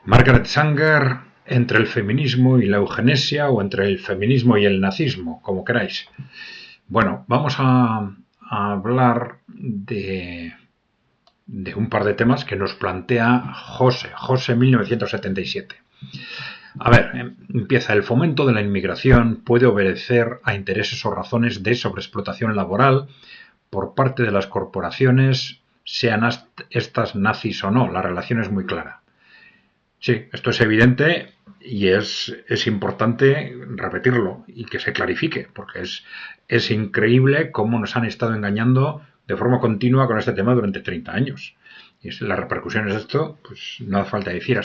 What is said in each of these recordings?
Margaret Sanger, entre el feminismo y la eugenesia, o entre el feminismo y el nazismo, como queráis. Bueno, vamos a hablar de un par de temas que nos plantea José 1977. A ver, empieza: el fomento de la inmigración puede obedecer a intereses o razones de sobreexplotación laboral por parte de las corporaciones, sean estas nazis o no. La relación es muy clara. Sí, esto es evidente y es importante repetirlo y que se clarifique, porque es increíble cómo nos han estado engañando de forma continua con este tema durante 30 años. Y las repercusiones de esto, pues no hace falta decir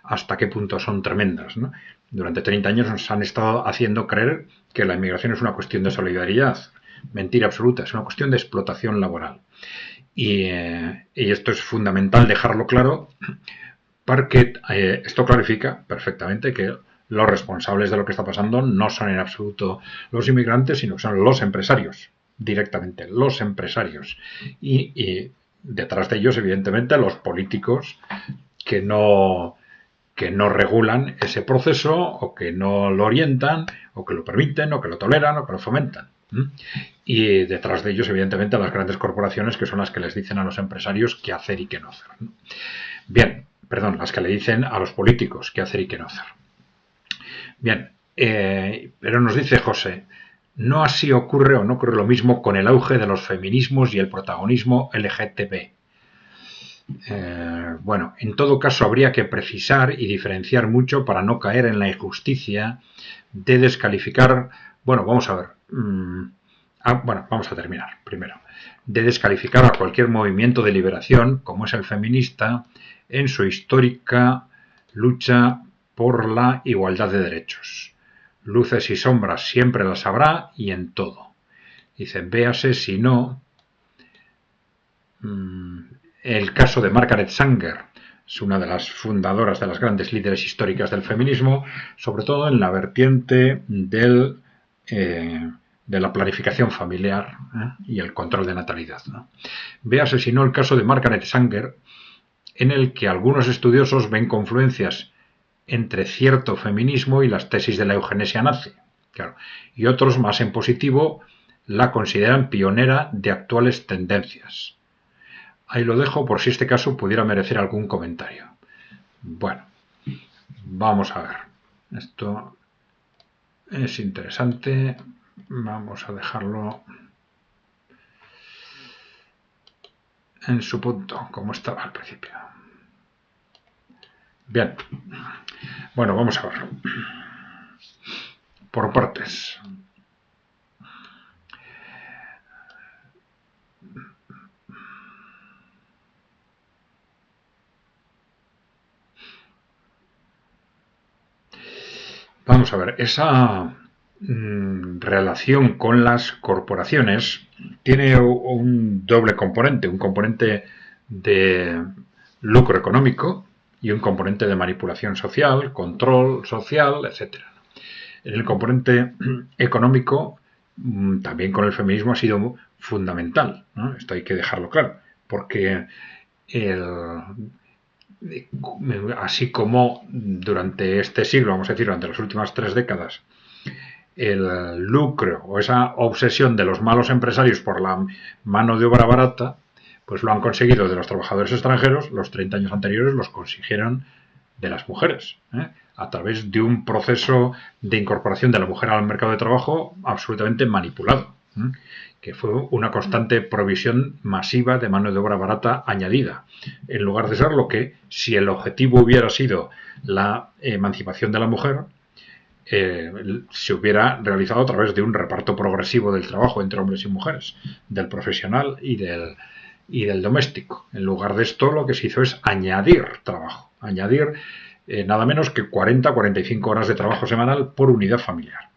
hasta qué punto son tremendas, ¿no? Durante 30 años nos han estado haciendo creer que la inmigración es una cuestión de solidaridad. Mentira absoluta, es una cuestión de explotación laboral. Y esto es fundamental dejarlo claro, porque esto clarifica perfectamente que los responsables de lo que está pasando no son en absoluto los inmigrantes, sino que son los empresarios, directamente, los empresarios. Y detrás de ellos, evidentemente, los políticos que no regulan ese proceso, o que no lo orientan, o que lo permiten, o que lo toleran, o que lo fomentan. Y detrás de ellos, evidentemente, las grandes corporaciones, que son las que les dicen a los empresarios qué hacer y qué no hacer. Bien, perdón, las que le dicen a los políticos qué hacer y qué no hacer. Bien, pero nos dice José: no así ocurre, o no ocurre lo mismo con el auge de los feminismos y el protagonismo LGTB. Bueno, en todo caso habría que precisar y diferenciar mucho para no caer en la injusticia de descalificar. Bueno, vamos a ver. Vamos a terminar primero. De descalificar a cualquier movimiento de liberación, como es el feminista, en su histórica lucha por la igualdad de derechos. Luces y sombras siempre las habrá, y en todo. Dicen, véase si no el caso de Margaret Sanger. Es una de las fundadoras, de las grandes líderes históricas del feminismo, sobre todo en la vertiente de la planificación familiar y el control de natalidad, ¿no? Véase si no el caso de Margaret Sanger, en el que algunos estudiosos ven confluencias entre cierto feminismo y las tesis de la eugenesia nazi, claro, y otros, más en positivo, la consideran pionera de actuales tendencias. Ahí lo dejo por si este caso pudiera merecer algún comentario. Bueno, vamos a ver. Esto es interesante. Vamos a dejarlo en su punto, como estaba al principio. Bien. Bueno, vamos a ver. Por partes. Vamos a ver, esa relación con las corporaciones tiene un doble componente, un componente de lucro económico y un componente de manipulación social, control social, etc. En el componente económico, también con el feminismo ha sido fundamental, ¿no? Esto hay que dejarlo claro, porque así como durante este siglo, vamos a decir, durante las últimas 3 décadas, el lucro o esa obsesión de los malos empresarios por la mano de obra barata, pues lo han conseguido de los trabajadores extranjeros. Los 30 años anteriores los consiguieron de las mujeres, a través de un proceso de incorporación de la mujer al mercado de trabajo absolutamente manipulado, que fue una constante provisión masiva de mano de obra barata añadida, en lugar de ser lo que, si el objetivo hubiera sido la emancipación de la mujer, se hubiera realizado a través de un reparto progresivo del trabajo entre hombres y mujeres, del profesional y del doméstico. En lugar de esto, lo que se hizo es añadir trabajo, añadir nada menos que 40-45 horas de trabajo semanal por unidad familiar.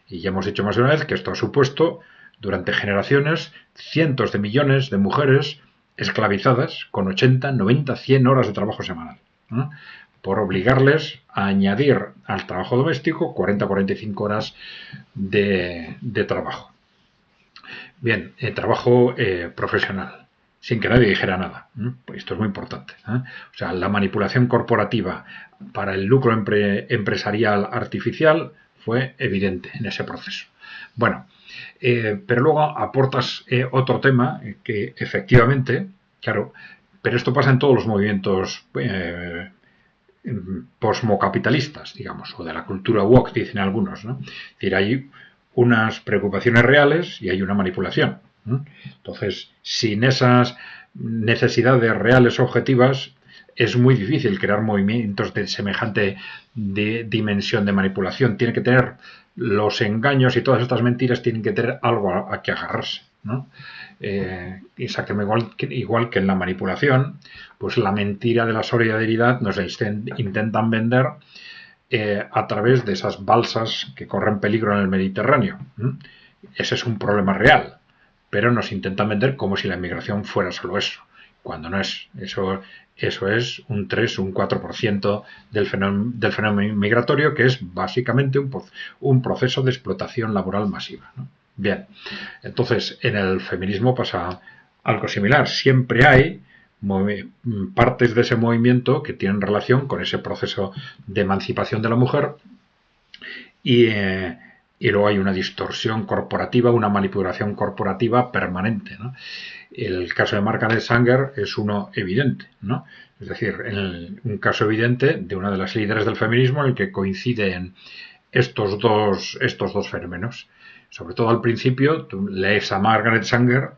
Y ya hemos dicho más de una vez que esto ha supuesto, durante generaciones, cientos de millones de mujeres esclavizadas con 80, 90, 100 horas de trabajo semanal, por obligarles a añadir al trabajo doméstico 40-45 horas de trabajo. Bien, trabajo profesional. sin que nadie dijera nada. Pues esto es muy importante. O sea, la manipulación corporativa para el lucro empresarial artificial fue evidente en ese proceso. Bueno, pero luego aportas otro tema que efectivamente, claro, pero esto pasa en todos los movimientos posmocapitalistas, digamos, o de la cultura woke, dicen algunos, ¿no? Es decir, hay unas preocupaciones reales y hay una manipulación. Entonces, sin esas necesidades reales objetivas, es muy difícil crear movimientos de semejante dimensión de manipulación. Tiene que tener los engaños y todas estas mentiras, tienen que tener algo a que agarrarse, ¿no? Exactamente igual que en la manipulación, pues la mentira de la solidaridad nos intentan vender a través de esas balsas que corren peligro en el Mediterráneo. Ese es un problema real, pero nos intentan vender como si la inmigración fuera solo eso, cuando no es. Eso es un 3 o un 4% del fenómeno migratorio, que es básicamente un proceso de explotación laboral masiva, ¿no? Bien, entonces en el feminismo pasa algo similar. Siempre hay partes de ese movimiento que tienen relación con ese proceso de emancipación de la mujer y luego hay una distorsión corporativa, una manipulación corporativa permanente, ¿no? El caso de Margaret Sanger es uno evidente, ¿no? Es decir, un caso evidente de una de las líderes del feminismo en el que coinciden estos dos fenómenos. Sobre todo al principio, tú lees a Margaret Sanger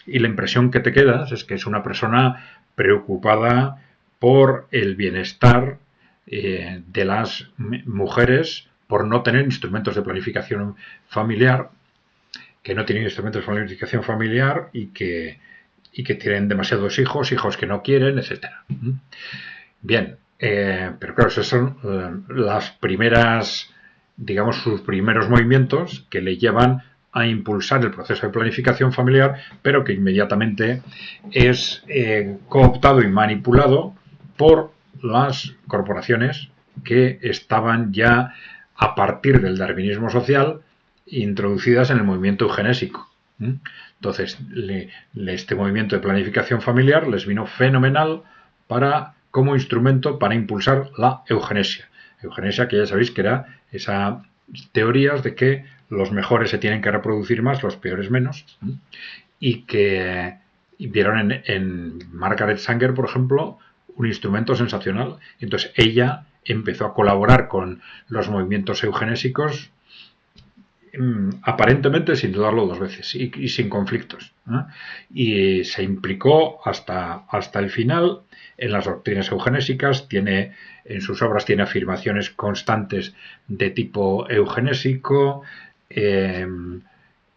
y la impresión que te quedas es que es una persona preocupada por el bienestar de las mujeres, por no tener instrumentos de planificación familiar, que no tienen instrumentos de planificación familiar y que tienen demasiados hijos que no quieren, etcétera. Bien, pero claro, esas son las primeras, digamos, sus primeros movimientos que le llevan a impulsar el proceso de planificación familiar, pero que inmediatamente es cooptado y manipulado por las corporaciones que estaban ya a partir del darwinismo social introducidas en el movimiento eugenésico. Entonces, este movimiento de planificación familiar les vino fenomenal como instrumento para impulsar la eugenesia. Eugenesia, que ya sabéis que era esas teorías de que los mejores se tienen que reproducir más, los peores menos, y que vieron en Margaret Sanger, por ejemplo, un instrumento sensacional. Entonces ella empezó a colaborar con los movimientos eugenésicos aparentemente sin dudarlo dos veces y sin conflictos, ¿eh? Y se implicó hasta el final en las doctrinas eugenésicas. En sus obras tiene afirmaciones constantes de tipo eugenésico,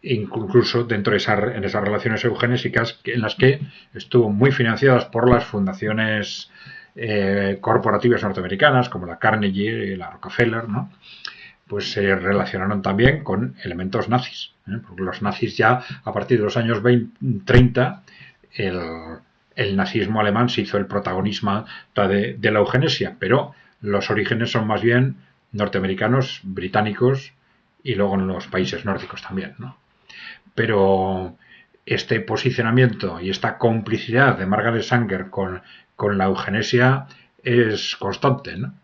incluso dentro en esas relaciones eugenésicas en las que estuvo muy financiadas por las fundaciones corporativas norteamericanas como la Carnegie y la Rockefeller, ¿no? Pues se relacionaron también con elementos nazis, porque los nazis ya a partir de los años 30 el nazismo alemán se hizo el protagonista de la eugenesia, pero los orígenes son más bien norteamericanos, británicos y luego en los países nórdicos también, ¿no? Pero este posicionamiento y esta complicidad de Margaret Sanger con la eugenesia es constante, ¿no?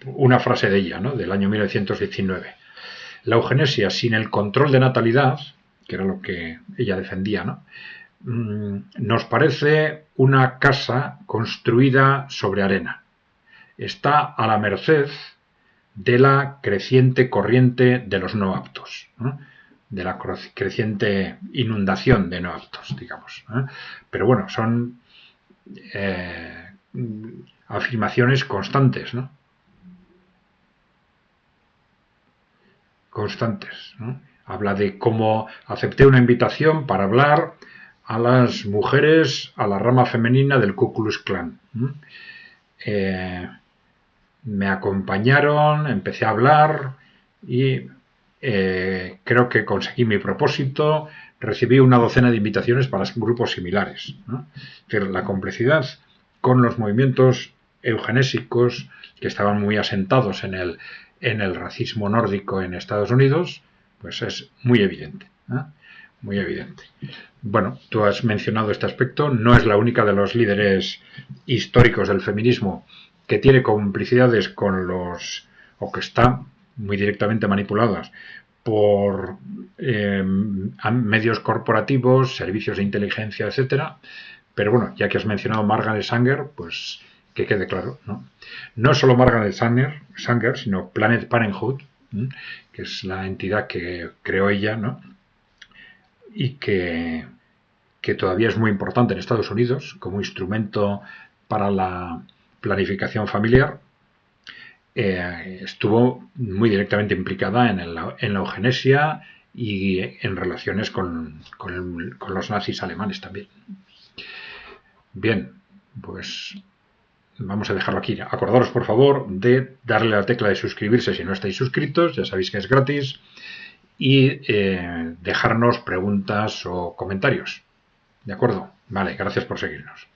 Una frase de ella, ¿no? Del año 1919. La eugenesia sin el control de natalidad, que era lo que ella defendía, ¿no? Nos parece una casa construida sobre arena. Está a la merced de la creciente corriente de los no aptos, ¿no? De la creciente inundación de no aptos, digamos, ¿eh? Pero bueno, son afirmaciones constantes, ¿no? Constantes, ¿no? Habla de cómo acepté una invitación para hablar a las mujeres, a la rama femenina del Ku Klux Klan. Me acompañaron, empecé a hablar y creo que conseguí mi propósito. Recibí una docena de invitaciones para grupos similares, ¿no? Es decir, la complicidad con los movimientos eugenésicos que estaban muy asentados en el racismo nórdico en Estados Unidos, pues es muy evidente, ¿eh? muy evidente. Bueno, tú has mencionado este aspecto, no es la única de los líderes históricos del feminismo que tiene complicidades con los, o que está muy directamente manipuladas por medios corporativos, servicios de inteligencia, etcétera. Pero bueno, ya que has mencionado Margaret Sanger, pues que quede claro, ¿no? No solo Margaret Sanger, sino Planet Parenthood, ¿m? Que es la entidad que creó ella, ¿no? Y que todavía es muy importante en Estados Unidos como instrumento para la planificación familiar, estuvo muy directamente implicada en la eugenesia y en relaciones con los nazis alemanes también. Bien, pues vamos a dejarlo aquí. Acordaros, por favor, de darle a la tecla de suscribirse si no estáis suscritos, ya sabéis que es gratis, y dejarnos preguntas o comentarios. ¿De acuerdo? Vale, gracias por seguirnos.